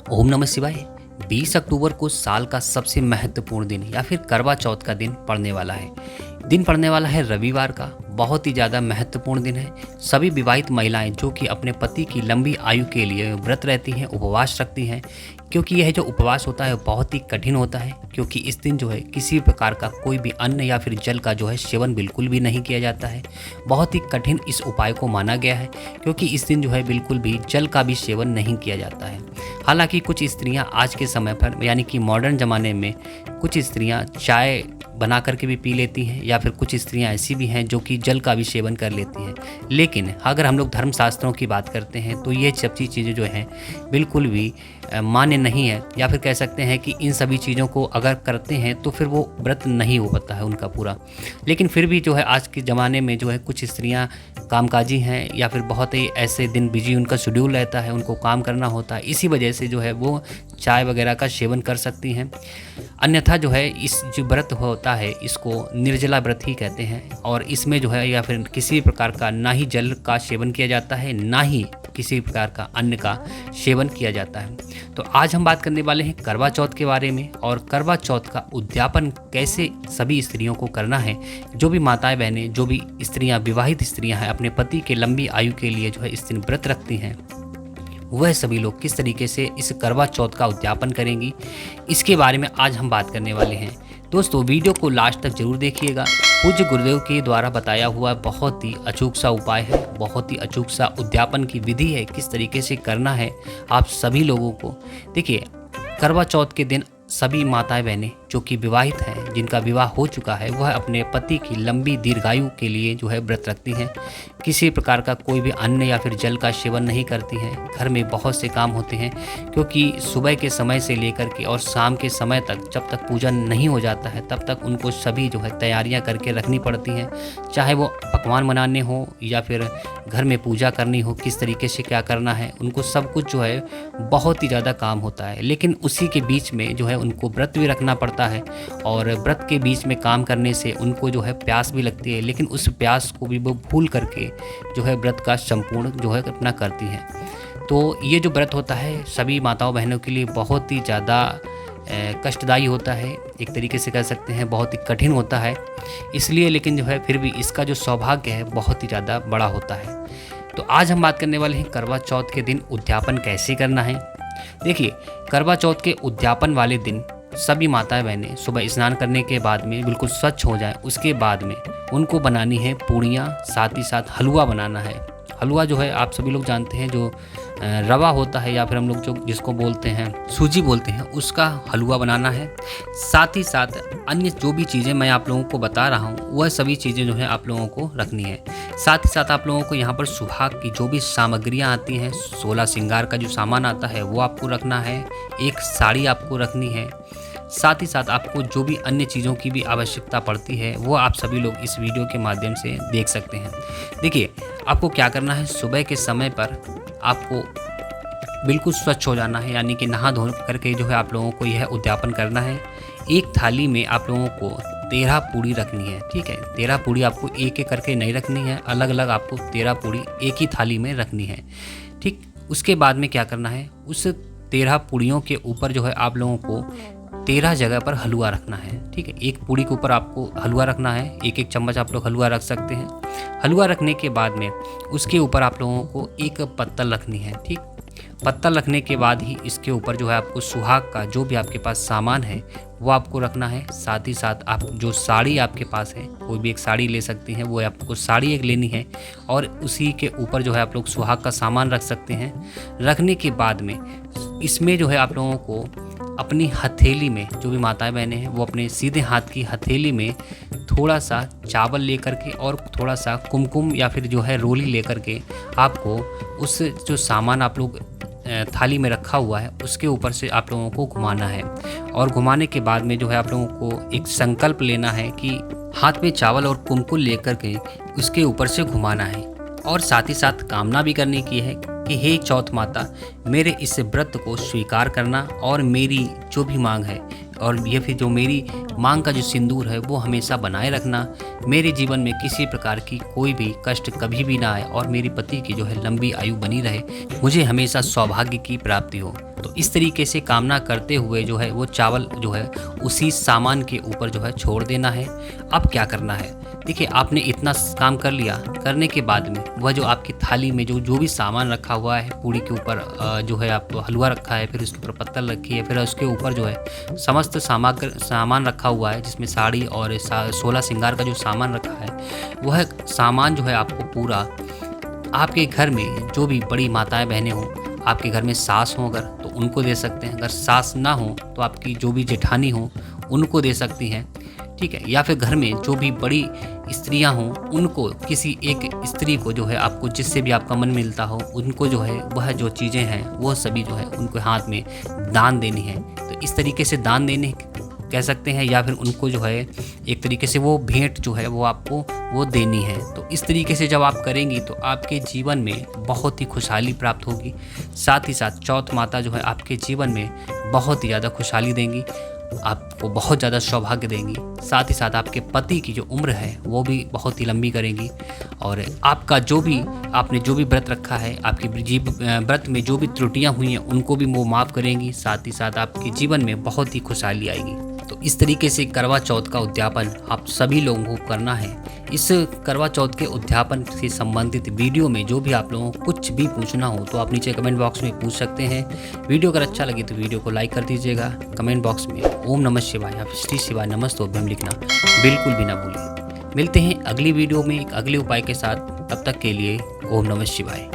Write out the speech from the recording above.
ओम नमः शिवाय। 20 अक्टूबर को साल का सबसे महत्वपूर्ण दिन या फिर करवा चौथ का दिन पड़ने वाला है। दिन पड़ने वाला है रविवार का। बहुत ही ज़्यादा महत्वपूर्ण दिन है। सभी विवाहित महिलाएं जो कि अपने पति की लंबी आयु के लिए व्रत रहती हैं, उपवास रखती हैं, क्योंकि यह जो उपवास होता है बहुत ही कठिन होता है। क्योंकि इस दिन जो है किसी प्रकार का कोई भी अन्न या फिर जल का जो है सेवन बिल्कुल भी नहीं किया जाता है। बहुत ही कठिन इस उपाय को माना गया है, क्योंकि इस दिन जो है बिल्कुल भी जल का भी सेवन नहीं किया जाता है। हालांकि कुछ स्त्रियां आज के समय पर यानी कि मॉडर्न ज़माने में कुछ स्त्रियां चाय बना करके भी पी लेती हैं, या फिर कुछ स्त्रियां ऐसी भी हैं जो कि जल का भी सेवन कर लेती हैं। लेकिन अगर हम लोग धर्मशास्त्रों की बात करते हैं तो ये सब चीज़ें जो हैं बिल्कुल भी मान्य नहीं है, या फिर कह सकते हैं कि इन सभी चीज़ों को अगर करते हैं तो फिर वो व्रत नहीं हो पाता है उनका पूरा। लेकिन फिर भी जो है आज के ज़माने में जो है कुछ स्त्रियां कामकाजी हैं, या फिर बहुत ही ऐसे दिन बिजी उनका शेड्यूल रहता है, उनको काम करना होता है, इसी वजह से जो है वो चाय वगैरह का सेवन कर सकती हैं। अन्यथा जो है इस जो व्रत होता है इसको निर्जला व्रत ही कहते हैं, और इसमें जो है या फिर किसी प्रकार का ना ही जल का सेवन किया जाता है, ना ही किसी प्रकार का अन्न का सेवन किया जाता है। तो आज हम बात करने वाले हैं करवा चौथ के बारे में, और करवा चौथ का उद्यापन कैसे सभी स्त्रियों को करना है। जो भी माताएं बहनें, जो भी स्त्रियां विवाहित स्त्रियां हैं, अपने पति के लंबी आयु के लिए जो है इस दिन व्रत रखती हैं, वह सभी लोग किस तरीके से इस करवा चौथ का उद्यापन करेंगी, इसके बारे में आज हम बात करने वाले हैं। दोस्तों वीडियो को लास्ट तक जरूर देखिएगा। पूज्य गुरुदेव के द्वारा बताया हुआ बहुत ही अचूक सा उपाय है, बहुत ही अचूक सा उद्यापन की विधि है, किस तरीके से करना है आप सभी लोगों को। देखिए, करवा चौथ के दिन सभी माताएं बहनें जो कि विवाहित हैं, जिनका विवाह हो चुका है, वह अपने पति की लंबी दीर्घायु के लिए जो है व्रत रखती हैं। किसी प्रकार का कोई भी अन्न या फिर जल का सेवन नहीं करती हैं। घर में बहुत से काम होते हैं, क्योंकि सुबह के समय से लेकर के और शाम के समय तक जब तक पूजा नहीं हो जाता है तब तक उनको सभी जो है तैयारियां करके रखनी पड़ती हैं। चाहे वो पकवान बनाने हो या फिर घर में पूजा करनी हो, किस तरीके से क्या करना है, उनको सब कुछ जो है बहुत ही ज़्यादा काम होता है। लेकिन उसी के बीच में जो है उनको व्रत भी रखना पड़ता है, और व्रत के बीच में काम करने से उनको जो है प्यास भी लगती है, लेकिन उस प्यास को भी वो भूल करके जो है व्रत का संपूर्ण जो है अपना करती हैं। तो ये जो व्रत होता है सभी माताओं बहनों के लिए बहुत ही ज़्यादा कष्टदायी होता है, एक तरीके से कह सकते हैं बहुत ही कठिन होता है। इसलिए लेकिन जो है फिर भी इसका जो सौभाग्य है बहुत ही ज़्यादा बड़ा होता है। तो आज हम बात करने वाले हैं करवा चौथ के दिन उद्यापन कैसे करना है। देखिए, करवा चौथ के उद्यापन वाले दिन सभी माताएं बहनें सुबह स्नान करने के बाद में बिल्कुल स्वच्छ हो जाएं, उसके बाद में उनको बनानी है पूड़ियाँ, साथ ही साथ हलवा बनाना है। हलवा जो है आप सभी लोग जानते हैं, जो रवा होता है या फिर हम लोग जो जिसको बोलते हैं सूजी बोलते हैं, उसका हलवा बनाना है। साथ ही साथ अन्य जो भी चीज़ें मैं आप लोगों को बता रहा हूँ वह सभी चीज़ें जो है आप लोगों को रखनी है। साथ ही साथ आप लोगों को यहाँ पर सुहाग की जो भी सामग्रियाँ आती हैं, 16 श्रृंगार का जो सामान आता है वो आपको रखना है। एक साड़ी आपको रखनी है। साथ ही साथ आपको जो भी अन्य चीज़ों की भी आवश्यकता पड़ती है वो आप सभी लोग इस वीडियो के माध्यम से देख सकते हैं। देखिए, आपको क्या करना है, सुबह के समय पर आपको बिल्कुल स्वच्छ हो जाना है, यानी कि नहा धो करके जो है आप लोगों को यह उद्यापन करना है। एक थाली में आप लोगों को 13 पूड़ी रखनी है, ठीक है। 13 पूड़ी आपको एक एक करके नहीं रखनी है, अलग अलग आपको 13 पूड़ी एक ही थाली में रखनी है, ठीक। उसके बाद में क्या करना है, उस 13 पूड़ियों के ऊपर जो है आप लोगों को 13 जगह पर हलवा रखना है, ठीक है। एक पूड़ी के ऊपर आपको हलवा रखना है, एक एक चम्मच आप लोग हलवा रख सकते हैं। हलवा रखने के बाद में उसके ऊपर आप लोगों को एक पत्तल रखनी है, ठीक। पत्तल रखने के बाद ही इसके ऊपर जो है आपको सुहाग का जो भी आपके पास सामान है वो आपको रखना है। साथ ही साथ आप जो साड़ी आपके पास है, कोई भी एक साड़ी ले सकती हैं, वो आपको साड़ी एक लेनी है, और उसी के ऊपर जो है आप लोग सुहाग का सामान रख सकते हैं। रखने के बाद में इसमें जो है आप लोगों को अपनी हथेली में, जो भी माताएं बहनें हैं वो अपने सीधे हाथ की हथेली में थोड़ा सा चावल लेकर के और थोड़ा सा कुमकुम या फिर जो है रोली लेकर के आपको उस जो सामान आप लोग थाली में रखा हुआ है उसके ऊपर से आप लोगों को घुमाना है। और घुमाने के बाद में जो है आप लोगों को एक संकल्प लेना है कि हाथ में चावल और कुमकुम लेकर के उसके ऊपर से घुमाना है। और साथ ही साथ कामना भी करने की है कि हे चौथ माता, मेरे इस व्रत को स्वीकार करना और मेरी जो भी मांग है और ये फिर जो मेरी मांग का जो सिंदूर है वो हमेशा बनाए रखना। मेरे जीवन में किसी प्रकार की कोई भी कष्ट कभी भी ना आए और मेरी पति की जो है लंबी आयु बनी रहे, मुझे हमेशा सौभाग्य की प्राप्ति हो। तो इस तरीके से कामना करते हुए जो है वो चावल जो है उसी सामान के ऊपर जो है छोड़ देना है। अब क्या करना है, देखिए आपने इतना काम कर लिया, करने के बाद में वह जो आपकी थाली में जो भी सामान रखा हुआ है, पूड़ी के ऊपर जो है आप हलवा रखा है, फिर उसके ऊपर पत्तल रखी है, फिर उसके ऊपर जो है समस्त सामान रखा हुआ है जिसमें साड़ी और 16 श्रृंगार का जो सामान रखा है, वह सामान जो है आपको पूरा आपके घर में जो भी बड़ी माताएं बहनें हों, आपके घर में सास हो अगर तो उनको दे सकते हैं, अगर सास ना हो तो आपकी जो भी जेठानी हो उनको दे सकती हैं, ठीक है। या फिर घर में जो भी बड़ी स्त्रियां हों उनको, किसी एक स्त्री को जो है आपको जिससे भी आपका मन मिलता हो उनको जो है वह जो चीज़ें हैं वो सभी जो है उनको हाथ में दान देनी है। तो इस तरीके से दान देने कह सकते हैं, या फिर उनको जो है एक तरीके से वो भेंट जो है वो आपको वो देनी है। तो इस तरीके से जब आप करेंगी तो आपके जीवन में बहुत ही खुशहाली प्राप्त होगी। साथ ही साथ चौथ माता जो है आपके जीवन में बहुत ही ज़्यादा खुशहाली देंगी, आपको बहुत ज़्यादा सौभाग्य देंगी। साथ ही साथ आपके पति की जो उम्र है वो भी बहुत ही लंबी करेंगी और आपका जो भी आपने जो भी व्रत रखा है, आपकी व्रत में जो भी त्रुटियां हुई हैं उनको भी वो माफ़ करेंगी। साथ ही साथ आपके जीवन में बहुत ही खुशहाली आएगी। तो इस तरीके से करवा चौथ का उद्यापन आप सभी लोगों को करना है। इस करवा चौथ के उद्यापन से संबंधित वीडियो में जो भी आप लोगों को कुछ भी पूछना हो तो आप नीचे कमेंट बॉक्स में पूछ सकते हैं। वीडियो अगर अच्छा लगे तो वीडियो को लाइक कर दीजिएगा। कमेंट बॉक्स में ओम नमः शिवाय या फिर श्री शिवाय नमस्तोभ्यम लिखना बिल्कुल भी ना भूलिए। मिलते हैं अगली वीडियो में एक अगले उपाय के साथ, तब तक के लिए ओम नमः शिवाय।